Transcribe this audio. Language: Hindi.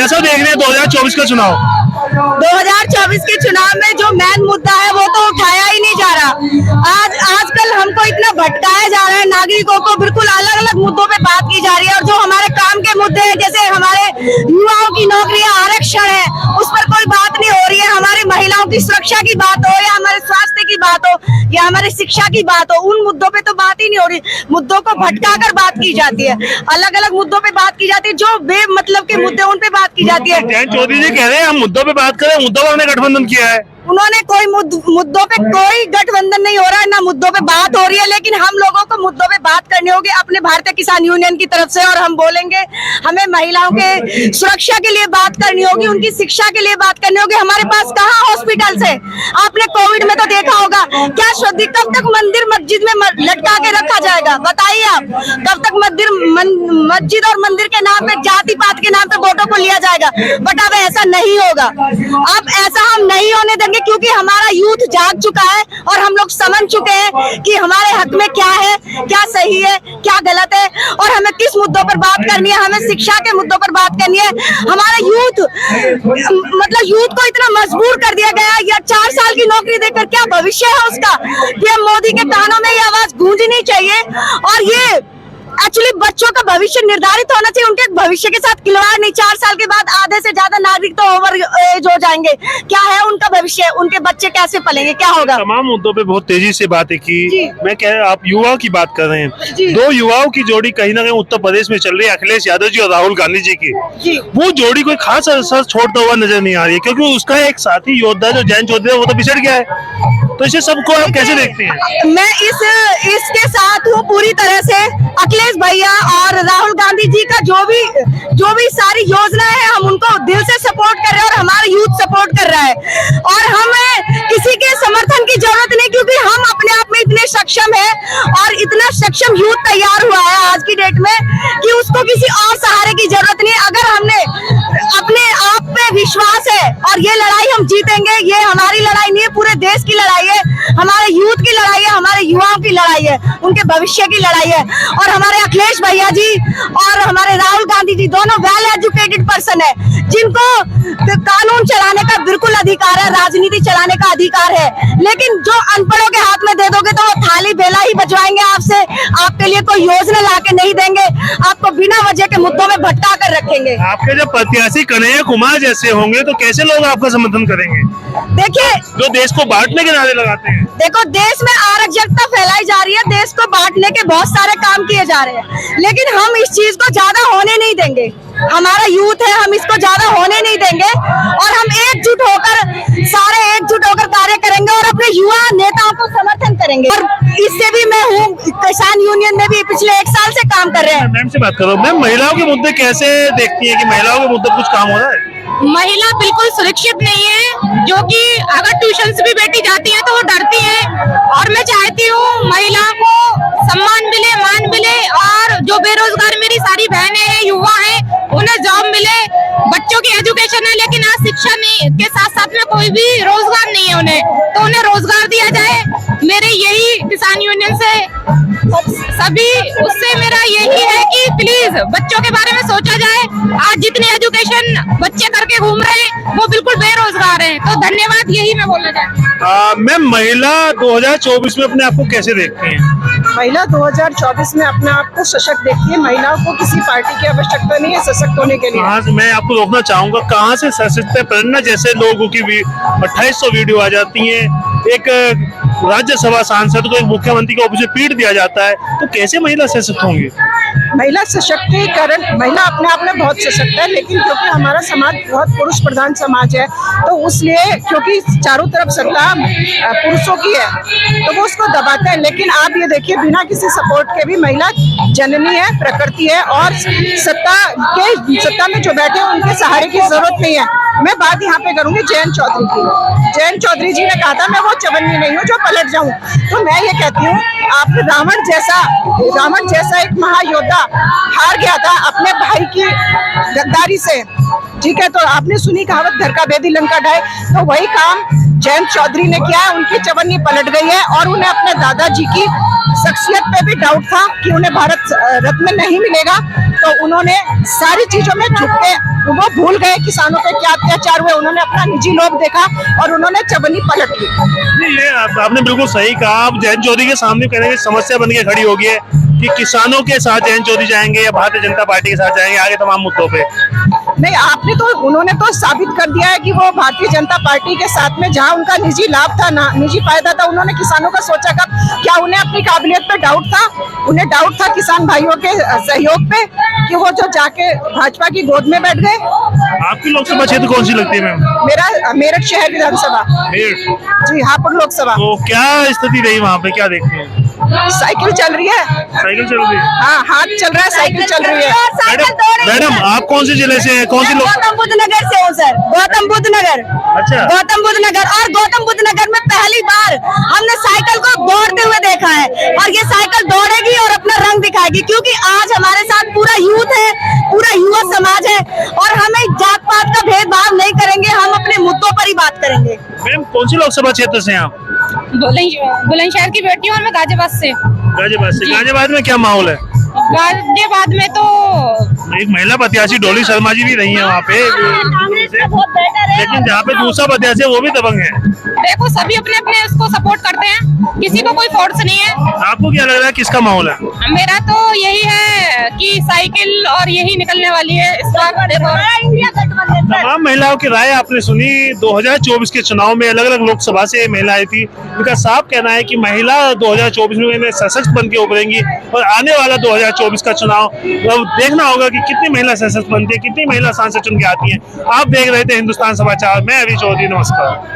कैसा देख रहे हैं 2024 का चुनाव? 2024 के चुनाव में जो मेन मुद्दा है वो तो उठाया ही नहीं जा रहा। आजकल हमको इतना भटकाया जा रहा है, नागरिकों को बिल्कुल अलग अलग मुद्दों पे बात की जा रही है, और जो हमारे काम के मुद्दे हैं जैसे हमारे युवाओं की नौकरियां, आरक्षण है, उस पर कोई बात नहीं हो रही है। हमारी महिलाओं की सुरक्षा की बात हो या हमारे स्वास्थ्य की बात हो या हमारी शिक्षा की बात हो, उन मुद्दों पे तो बात ही नहीं हो रही। मुद्दों को भटका कर बात की जाती है, अलग अलग मुद्दों पे बात की जाती है, जो बेमतलब के मुद्दे उन पे बात की जाती है। जयंत चौधरी जी कह रहे हैं हम मुद्दों पे बात करें, मुद्दों पर हमने गठबंधन किया है। उन्होंने कोई मुद्दों पे कोई गठबंधन नहीं हो रहा है, ना मुद्दों पे बात हो रही है, लेकिन हम लोगों को मुद्दों पे बात करनी होगी अपने भारतीय किसान यूनियन की तरफ से। और हम बोलेंगे हमें महिलाओं के सुरक्षा के लिए बात करनी होगी, उनकी शिक्षा के लिए बात करनी होगी। हमारे पास कहाँ हॉस्पिटल्स है? आपने कोविड में तो देखा होगा, क्या शुद्धि कब तक मंदिर मस्जिद में लटका के रखा जाएगा? बताइए आप, कब तक मस्जिद और मंदिर के नाम पे, जाति पात के नाम पे वोटों को लिया जाएगा? बट अब ऐसा नहीं होगा, अब ऐसा हम नहीं होने देंगे, क्योंकि हमारा यूथ जाग चुका है और हम लोग समझ चुके हैं कि हमारे हक में क्या है, क्या सही है, क्या गलत है, और हमें किस मुद्दों पर बात करनी है। हमें शिक्षा के मुद्दों पर बात करनी है। हमारा यूथ, मतलब यूथ को इतना मजबूर कर दिया गया है, या 4 साल की नौकरी देकर क्या भविष्य है उसका? पीएम मोदी के कानों में ये आवाज गूंजनी चाहिए। और ये एक्चुअली बच्चों का भविष्य निर्धारित होना चाहिए, उनके भविष्य के साथ खिलवाड़ नहीं। 4 साल के बाद आधे से ज्यादा नागरिक तो ओवर एज हो जाएंगे, क्या है उनका भविष्य? उनके बच्चे कैसे पलेंगे, क्या होगा? तमाम मुद्दों पे बहुत तेजी से बातें की। मैं कह, आप युवाओं की बात कर रहे हैं, 2 युवाओं की जोड़ी कहीं ना कहीं उत्तर प्रदेश में चल रही है, अखिलेश यादव जी और राहुल गांधी जी की। वो जोड़ी कोई खास असर छोड़ता हुआ नजर नहीं आ रही है, क्योंकि उसका एक साथी योद्धा जो जयंत चौधरी है वो तो पिछड़ गया है। तो इसे सबको आप कैसे देखते हैं? मैं इसके साथ हूँ पूरी तरह से। अखिलेश भैया और राहुल गांधी जी का जो भी सारी योजना है, हम उनको दिल से सपोर्ट कर रहे हैं और हमारा यूथ सपोर्ट कर रहा है। और हमें किसी के समर्थन की जरूरत नहीं, क्योंकि हम अपने आप में इतने सक्षम है और इतना सक्षम यूथ तैयार हुआ है आज की डेट में कि उसको किसी और सहारे की जरूरत नहीं। अगर हमने अपने आप पे विश्वास है और ये लड़ाई हम जीतेंगे, ये हमारी लड़ाई नहीं है, पूरे देश की लड़ाई है, हमारे यूथ की लड़ाई है, हमारे युवाओं की लड़ाई है, उनके भविष्य की लड़ाई है। और हमारे अखिलेश भैया जी और हमारे राहुल गांधी जी दोनों वेल एजुकेटेड पर्सन है, जिनको कानून चलाने का बिल्कुल अधिकार है, राजनीति चलाने का अधिकार है। लेकिन जो अनपढ़ों के हाथ में दे दोगे तो वो थाली बेला ही बजवाएंगे आपसे, आपके लिए कोई योजना ला के नहीं देंगे, आपको बिना वजह के मुद्दों में भटका कर रखेंगे। आपके जब प्रत्याशी कन्हैया कुमार जैसे होंगे तो कैसे लोग आपका समर्थन करेंगे? देखिए, जो देश को बांटने के नारे लगाते हैं। देखो, देश में अराजकता फैलाई जा रही है, देश को बांटने के बहुत सारे काम किए जा रहे हैं, लेकिन हम इस चीज को ज्यादा होने नहीं देंगे। हमारा यूथ है, हम इसको ज्यादा होने नहीं देंगे और हम एकजुट होकर कार्य करेंगे और अपने युवा नेताओं को समर्थन करेंगे। और इससे भी मैं हूँ, किसान यूनियन में भी पिछले 1 साल से काम कर रहे हैं। मैम से बात करो। मैम, महिलाओं के मुद्दे कैसे देखती है कि महिलाओं के मुद्दे कुछ काम हो रहा है? महिला बिल्कुल सुरक्षित नहीं है, जो कि अगर ट्यूशन से भी बेटी जाती है तो वो डरती है। और मैं चाहती हूँ महिलाओं को सम्मान मिले, मान मिले, और जो बेरोजगार मेरी सारी बहनें हैं, युवा हैं, उन्हें जॉब मिले। बच्चों की एजुकेशन है, लेकिन आज शिक्षा नहीं के साथ साथ में कोई भी रोजगार नहीं है उन्हें, तो उन्हें रोजगार दिया जाए। मेरे यही किसान यूनियन से सभी उससे मेरा यही है कि प्लीज बच्चों के बारे में सोचा जाए। आज जितनी एजुकेशन बच्चे करके घूम रहे हैं वो बिल्कुल बेरोजगार हैं। तो धन्यवाद, यही मैं बोलना चाहती हूँ। मैम, महिला 2024 में अपने आप को कैसे देखती हैं? महिला 2024 में अपने आप को सशक्त देखती है। महिलाओं को किसी पार्टी की आवश्यकता नहीं है सशक्त होने के लिए। मैं आपको रोकना चाहूंगा, कहाँ से सशक्त है? प्रेरणा जैसे लोगों की 2800 वीडियो आ जाती है, एक राज्यसभा सांसद को एक मुख्यमंत्री के ऑफिस में पीट दिया जाता है, तो कैसे महिला सशक्त होंगी? महिला सशक्तिकरण, महिला अपने आप में बहुत सशक्त है, लेकिन क्योंकि हमारा समाज बहुत पुरुष प्रधान समाज है, तो उसलिए क्योंकि चारों तरफ सत्ता पुरुषों की है तो वो उसको दबाता है। लेकिन आप ये देखिए, बिना किसी सपोर्ट के भी महिला जननी है, प्रकृति है, और सत्ता में जो बैठे हैं उनके सहारे की जरूरत नहीं है। मैं बात यहाँ पे करूंगी जयंत चौधरी की। जयंत चौधरी जी ने कहा था मैं वो चवन्नी नहीं हूँ जो पलट जाऊं, तो मैं ये कहती हूँ आप रावण जैसा एक महायोद्धा हार गया था अपने भाई की गद्दारी से, ठीक है। तो आपने सुनी कहावत, घर का भेदी लंका ढाए, तो वही काम जयंत चौधरी ने किया है। उनकी चवन्नी पलट गई है और उन्हें अपने दादाजी की शख्सियत पे भी डाउट था कि उन्हें भारत रत्न नहीं मिलेगा, तो उन्होंने सारी चीजों में झुक के वो भूल गए किसानों पे क्या अत्याचार हुए, उन्होंने अपना निजी लोभ देखा और उन्होंने चबनी पलट ली। नहीं, ये आपने बिल्कुल सही कहा। आप जयंत चौधरी के सामने कहने की समस्या बन के खड़ी होगी है कि किसानों के साथ जयंत चौधरी जाएंगे या भारतीय जनता पार्टी के साथ जाएंगे आगे तमाम मुद्दों पे। नहीं, उन्होंने तो साबित कर दिया है कि वो भारतीय जनता पार्टी के साथ में जहां उनका निजी लाभ था ना निजी फायदा था, उन्होंने किसानों का सोचा कब? क्या उन्हें अपनी काबिलियत पे डाउट था? उन्हें डाउट था किसान भाइयों के सहयोग पे कि वो जो जाके भाजपा की गोद में बैठ गए। आपकी लोकसभा क्षेत्र कौन सी लगती है मैम? मेरा मेरठ शहर विधानसभा। मेरठ। जी, हापुड़ लोकसभा। तो क्या स्थिति रही वहाँ पे, क्या देखते हैं? साइकिल चल रही है। साइकिल चल रही है? हाँ, हाथ चल रहा है, साइकिल चल रही है। मैडम आप कौन से जिले से हैं? कौन सी लोग? गौतम बुद्ध नगर से हूँ सर, गौतम बुद्ध नगर। अच्छा। गौतम बुद्ध नगर, और गौतम बुद्ध नगर में पहली बार हमने साइकिल को दौड़ते हुए देखा है और ये साइकिल दौड़ेगी और अपना रंग दिखाएगी, क्योंकि आज हमारे साथ पूरा यूथ है, पूरा युवा समाज है और हमें जात पात का भेदभाव नहीं करेंगे, हम अपने मुद्दों पर ही बात करेंगे। मैम कौन सी लोकसभा क्षेत्र से हैं आप? बुलंदशहर की बेटी हूँ और मैं गाजियाबाद से। गाजियाबाद से। गाजियाबाद में क्या माहौल है? गाजियाबाद में तो एक महिला प्रत्याशी डोली शर्मा जी भी रही है वहाँ पे, लेकिन जहाँ पे दूसरा प्रत्याशी है वो भी दबंग है। देखो सभी अपने अपने उसको सपोर्ट करते हैं, किसी को कोई फोर्स नहीं है। आपको क्या लग रहा है किसका माहौल है? मेरा तो यही है कि साइकिल और यही निकलने वाली है इस बार। देखो तमाम महिलाओं की राय आपने सुनी। 2024 के चुनाव में अलग अलग लोकसभा से महिला आई थी, उनका साफ कहना है कि महिला 2024 में इन्हें सशक्त बन के उभरेंगी और आने वाला 2024 का चुनाव अब देखना होगा कि कितनी महिला सशक्त बनती है, कितनी महिला सांसद चुन के आती है। आप देख रहे थे हिंदुस्तान समाचार, मैं अभी चौधरी, नमस्कार।